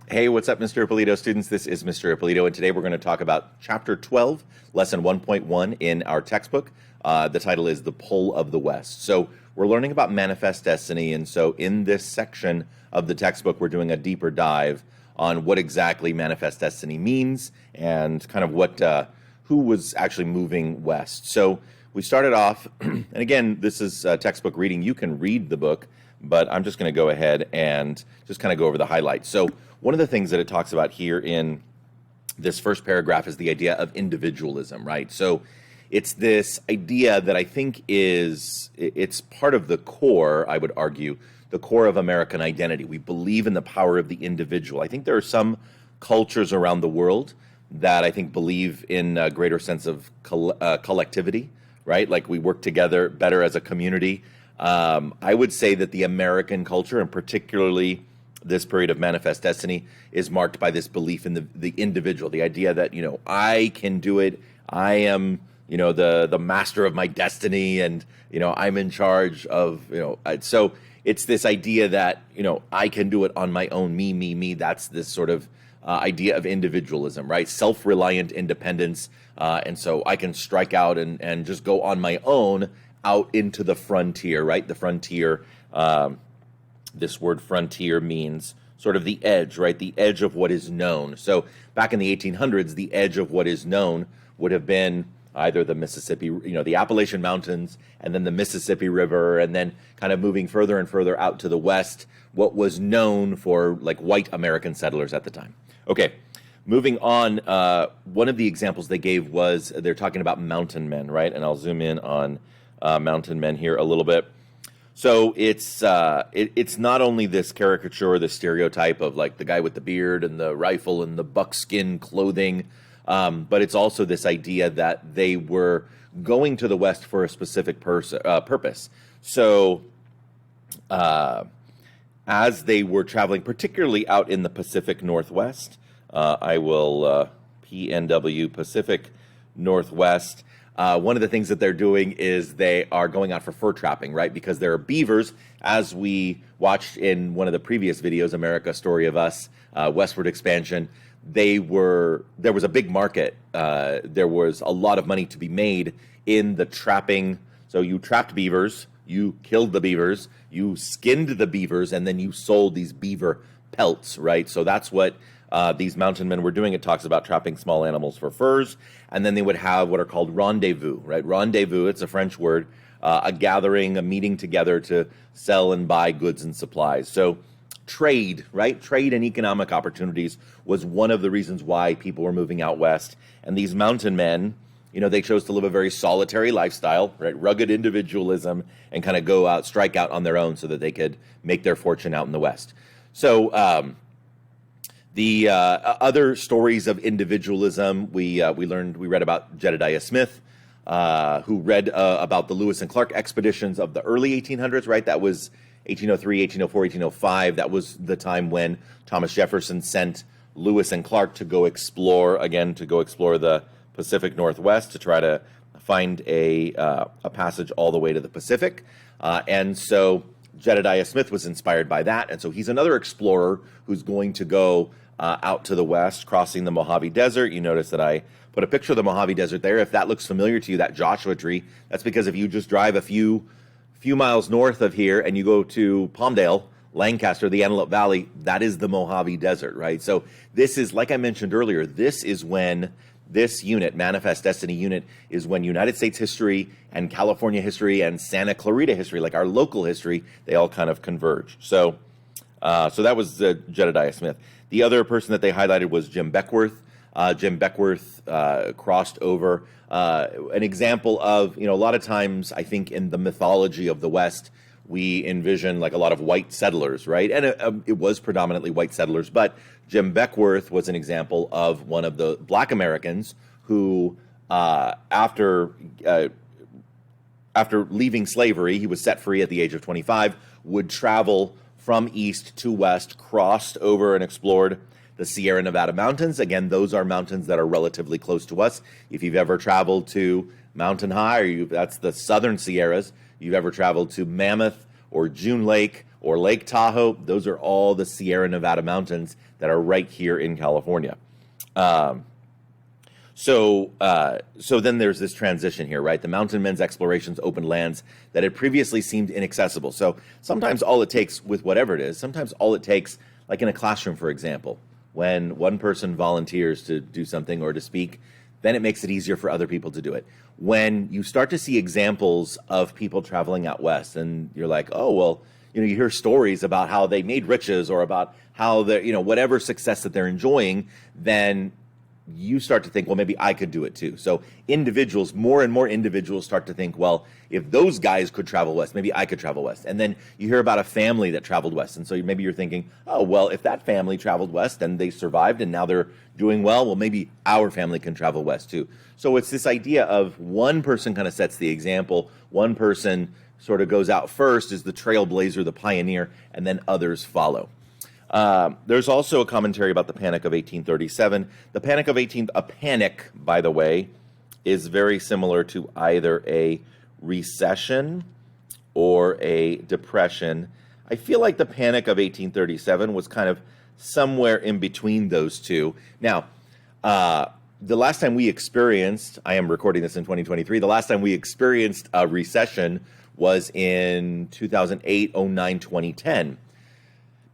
Hey, what's up, Mr. Ippolito students? This is Mr. Ippolito, and today we're going to talk about Chapter 12, Lesson 1.1 in our textbook. The title is The Pull of the West. So we're learning about manifest destiny, and so in this section of the textbook, we're doing a deeper dive on what exactly manifest destiny means and kind of who was actually moving west. So we started off, and again, this is textbook reading. You can read the book, but I'm just going to go ahead and just kind of go over the highlights. So one of the things that it talks about here in this first paragraph is the idea of individualism, right? So it's this idea that I think it's part of the core, I would argue, the core of American identity. We believe in the power of the individual. I think there are some cultures around the world that I think believe in a greater sense of collectivity, right? Like we work together better as a community. I would say that the American culture, and particularly this period of manifest destiny, is marked by this belief in the individual, the idea that, I can do it. I am, the master of my destiny, and, I'm in charge of, so it's this idea that, I can do it on my own, me. That's this sort of idea of individualism, right? Self-reliant independence. And so I can strike out and just go on my own out into the frontier, right? The frontier, this word frontier means sort of the edge, right? The edge of what is known. So back in the 1800s, the edge of what is known would have been either the Mississippi, the Appalachian Mountains, and then the Mississippi River, and then kind of moving further and further out to the west, what was known for like white American settlers at the time. Okay, moving on, one of the examples they gave was they're talking about mountain men, right? And I'll zoom in on mountain men here a little bit. So it's not only this caricature, the stereotype of like the guy with the beard and the rifle and the buckskin clothing, but it's also this idea that they were going to the West for a specific purpose. So as they were traveling, particularly out in the Pacific Northwest, I will PNW, Pacific Northwest. One of the things that they're doing is they are going out for fur trapping, right? Because there are beavers, as we watched in one of the previous videos, America Story of Us, Westward Expansion. There was a big market. There was a lot of money to be made in the trapping. So you trapped beavers, you killed the beavers, you skinned the beavers, and then you sold these beaver pelts, right? So that's what these mountain men were doing. It talks about trapping small animals for furs, and then they would have what are called rendezvous, right? Rendezvous, it's a French word, a gathering, a meeting together to sell and buy goods and supplies. So trade, right? Trade and economic opportunities was one of the reasons why people were moving out west. And these mountain men, they chose to live a very solitary lifestyle, right? Rugged individualism, and kind of go out, strike out on their own so that they could make their fortune out in the West. So, the other stories of individualism, we read about Jedediah Smith, who read about the Lewis and Clark expeditions of the early 1800s, right? That was 1803, 1804, 1805. That was the time when Thomas Jefferson sent Lewis and Clark to go explore the Pacific Northwest, to try to find a passage all the way to the Pacific. And so Jedediah Smith was inspired by that. And so he's another explorer who's going to go out to the west, crossing the Mojave Desert. You notice that I put a picture of the Mojave Desert there. If that looks familiar to you, that Joshua Tree, that's because if you just drive a few miles north of here and you go to Palmdale, Lancaster, the Antelope Valley, that is the Mojave Desert, right? So this is, like I mentioned earlier, this is when this unit, Manifest Destiny unit, is when United States history and California history and Santa Clarita history, like our local history, they all kind of converge. So that was Jedediah Smith. The other person that they highlighted was Jim Beckworth. Jim Beckworth crossed over. An example of, a lot of times I think in the mythology of the West, we envision like a lot of white settlers, right? And it was predominantly white settlers, but Jim Beckworth was an example of one of the black Americans who, after leaving slavery, he was set free at the age of 25, would travel from east to west, crossed over and explored the Sierra Nevada mountains. Again, those are mountains that are relatively close to us. If you've ever traveled to Mountain High, that's the southern Sierras, you've ever traveled to Mammoth or June Lake or Lake Tahoe. Those are all the Sierra Nevada mountains that are right here in California. So then there's this transition here, right? The mountain men's explorations opened lands that had previously seemed inaccessible. So sometimes all it takes with whatever it is, sometimes all it takes, like in a classroom, for example, when one person volunteers to do something or to speak, then it makes it easier for other people to do it. When you start to see examples of people traveling out west and you're like, oh, well, you hear stories about how they made riches or about how they're, whatever success that they're enjoying, then you start to think, well, maybe I could do it too. So individuals, more and more individuals start to think, well, if those guys could travel west, maybe I could travel west. And then you hear about a family that traveled west. And so maybe you're thinking, oh, well, if that family traveled west and they survived and now they're doing well, maybe our family can travel west too. So it's this idea of one person kind of sets the example, one person sort of goes out first, is the trailblazer, the pioneer, and then others follow. There's also a commentary about the Panic of 1837. A panic, by the way, is very similar to either a recession or a depression. I feel like the Panic of 1837 was kind of somewhere in between those two. Now, the last time we experienced, I am recording this in 2023, the last time we experienced a recession was in 2008, 09, 2010.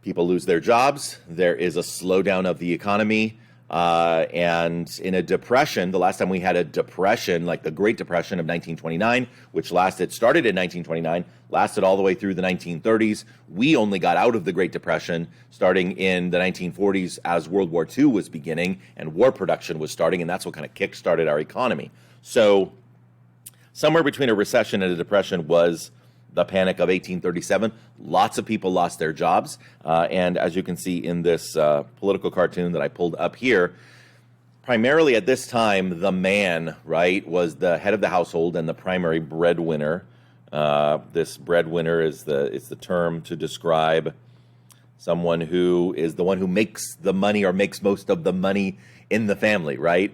People lose their jobs. There is a slowdown of the economy. And in a depression, the last time we had a depression, like the Great Depression of 1929, which started in 1929, lasted all the way through the 1930s. We only got out of the Great Depression starting in the 1940s as World War II was beginning and war production was starting, and that's what kind of kick-started our economy. So somewhere between a recession and a depression was the Panic of 1837. Lots of people lost their jobs. And as you can see in this political cartoon that I pulled up here, primarily at this time, the man, right, was the head of the household and the primary breadwinner. This breadwinner is the term to describe someone who is the one who makes the money or makes most of the money in the family, right?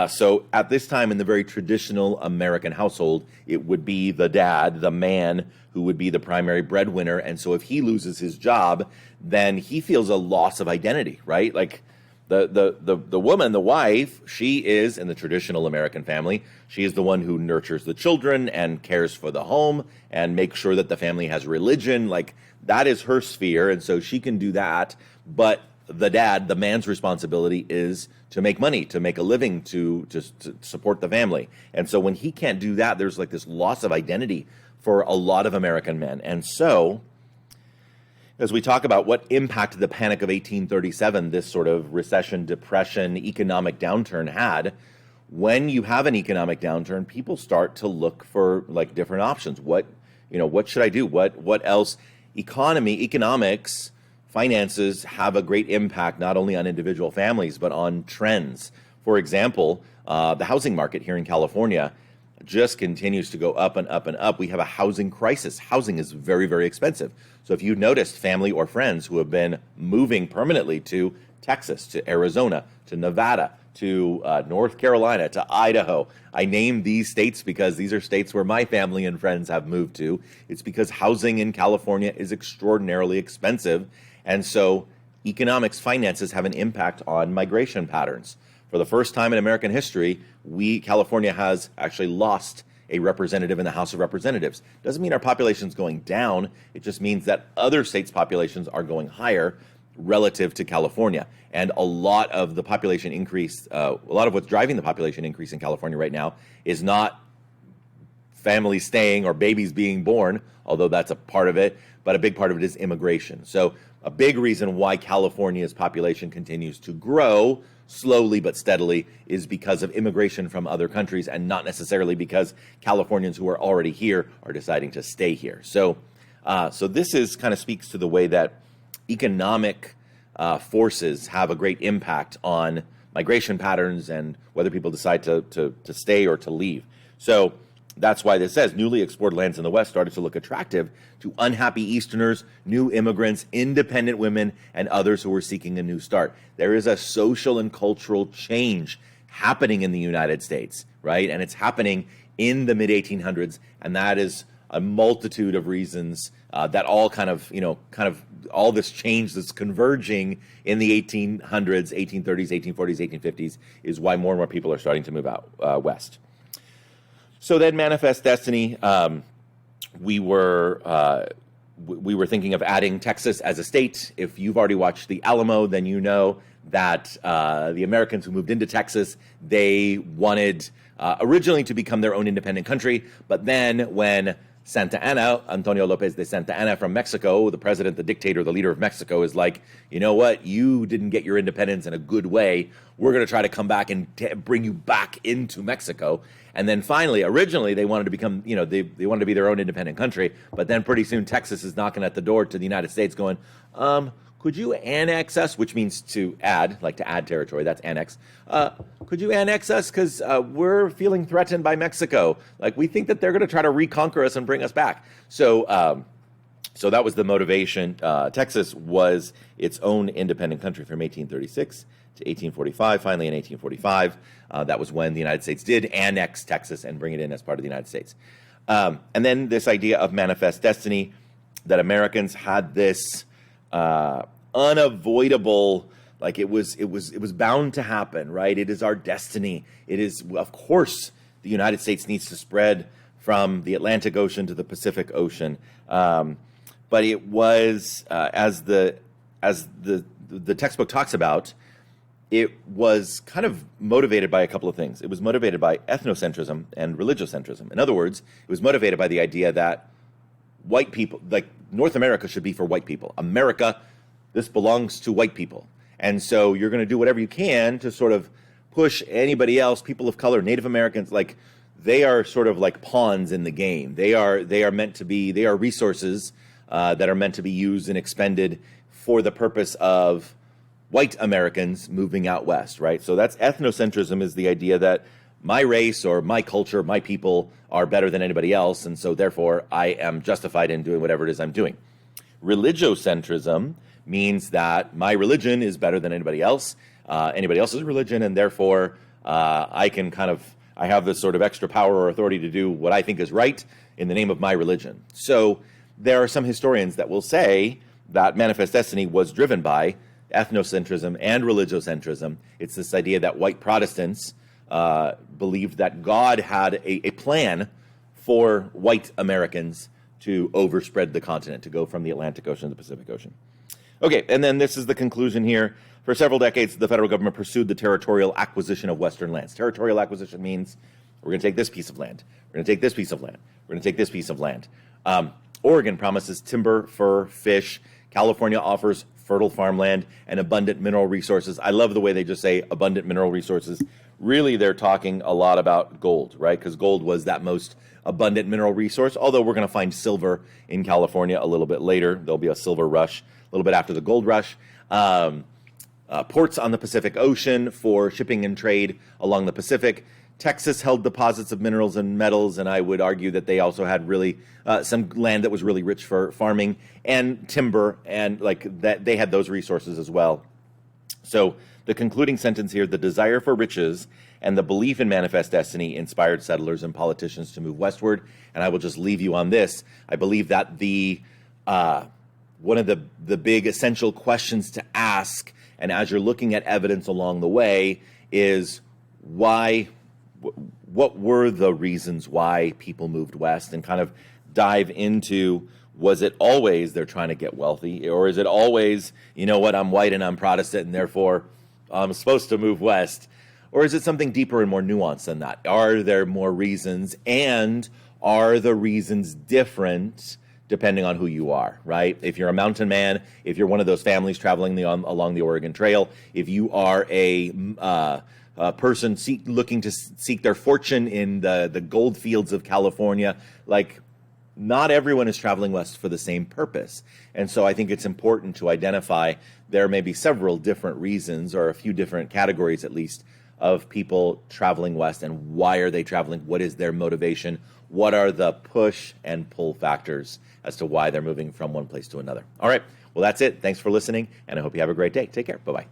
So at this time in the very traditional American household, it would be the dad, the man, who would be the primary breadwinner. And so if he loses his job, then he feels a loss of identity, right? Like the woman, the wife, she is, in the traditional American family, she is the one who nurtures the children and cares for the home and makes sure that the family has religion. Like, that is her sphere, and so she can do that. But the dad, the man's responsibility is to make money, to make a living, to support the family. And so when he can't do that, there's like this loss of identity for a lot of American men. And so as we talk about what impact the Panic of 1837, this sort of recession, depression, economic downturn had, when you have an economic downturn, people start to look for like different options. What should I do? What else? Economics, finances have a great impact not only on individual families, but on trends. For example, the housing market here in California just continues to go up and up and up. We have a housing crisis. Housing is very, very expensive. So if you've noticed family or friends who have been moving permanently to Texas, to Arizona, to Nevada, to North Carolina, to Idaho. I name these states because these are states where my family and friends have moved to. It's because housing in California is extraordinarily expensive. And so economics, finances have an impact on migration patterns. For the first time in American history, California has actually lost a representative in the House of Representatives. Doesn't mean our population's going down. It just means that other states' populations are going higher relative to California. And a lot of the population increase, a lot of what's driving the population increase in California right now is not families staying or babies being born, although that's a part of it, but a big part of it is immigration. So a big reason why California's population continues to grow slowly but steadily is because of immigration from other countries, and not necessarily because Californians who are already here are deciding to stay here. So this kind of speaks to the way that economic forces have a great impact on migration patterns and whether people decide to stay or to leave. So that's why this says newly explored lands in the West started to look attractive to unhappy Easterners, new immigrants, independent women, and others who were seeking a new start. There is a social and cultural change happening in the United States, right? And it's happening in the mid-1800s, and that is a multitude of reasons that all kind of all this change that's converging in the 1800s, 1830s, 1840s, 1850s is why more and more people are starting to move out west. So then Manifest Destiny, we were thinking of adding Texas as a state. If you've already watched The Alamo, then you know that the Americans who moved into Texas, they wanted originally to become their own independent country, but then when Santa Anna, Antonio Lopez de Santa Anna from Mexico, the president, the dictator, the leader of Mexico, is like, you know what, you didn't get your independence in a good way. We're going to try to come back and bring you back into Mexico. And then finally, originally, they wanted to become, they wanted to be their own independent country. But then pretty soon, Texas is knocking at the door to the United States going, could you annex us? Which means to add, like to add territory. That's annex. Could you annex us? Because we're feeling threatened by Mexico. Like, we think that they're going to try to reconquer us and bring us back. So so that was the motivation. Texas was its own independent country from 1836 to 1845. Finally, in 1845, that was when the United States did annex Texas and bring it in as part of the United States. And then this idea of Manifest Destiny, that Americans had this unavoidable, like it was bound to happen, right? It is our destiny. It is, of course, the United States needs to spread from the Atlantic Ocean to the Pacific Ocean. But it was, as the textbook talks about, it was kind of motivated by a couple of things. It was motivated by ethnocentrism and religiocentrism. In other words, it was motivated by the idea that white people, like North America, should be for white people. America, this belongs to white people. And so you're going to do whatever you can to sort of push anybody else, people of color, Native Americans, like they are sort of like pawns in the game. They are meant to be, they are resources that are meant to be used and expended for the purpose of white Americans moving out west, right? So that's ethnocentrism, is the idea that my race or my culture, my people are better than anybody else, and so therefore I am justified in doing whatever it is I'm doing. Religiocentrism means that my religion is better than anybody else's religion, and therefore I have this sort of extra power or authority to do what I think is right in the name of my religion. So there are some historians that will say that Manifest Destiny was driven by ethnocentrism and religiocentrism. It's this idea that white Protestants believed that God had a plan for white Americans to overspread the continent, to go from the Atlantic Ocean to the Pacific Ocean. Okay, and then this is the conclusion here. For several decades, the federal government pursued the territorial acquisition of Western lands. Territorial acquisition means we're going to take this piece of land, we're going to take this piece of land, we're going to take this piece of land. Oregon promises timber, fur, fish. California offers fertile farmland and abundant mineral resources. I love the way they just say abundant mineral resources. Really, they're talking a lot about gold, right? Because gold was that most abundant mineral resource, although we're going to find silver in California a little bit later. There'll be a silver rush a little bit after the gold rush. Ports on the Pacific Ocean for shipping and trade along the Pacific. Texas held deposits of minerals and metals, and I would argue that they also had really some land that was really rich for farming and timber, and like that they had those resources as well. So the concluding sentence here: the desire for riches and the belief in Manifest Destiny inspired settlers and politicians to move westward. And I will just leave you on this. I believe that the one of the big essential questions to ask, and as you're looking at evidence along the way, is why. What were the reasons why people moved west, and kind of dive into, was it always they're trying to get wealthy, or is it always, you know what, I'm white and I'm Protestant and therefore I'm supposed to move west? Or is it something deeper and more nuanced than that? Are there more reasons, and are the reasons different depending on who you are, right? If you're a mountain man, if you're one of those families traveling along the Oregon Trail, if you are a person looking to seek their fortune in the gold fields of California, like, not everyone is traveling west for the same purpose. And so I think it's important to identify there may be several different reasons, or a few different categories at least, of people traveling west, and why are they traveling? What is their motivation? What are the push and pull factors as to why they're moving from one place to another? All right, well, that's it. Thanks for listening, and I hope you have a great day. Take care. Bye-bye.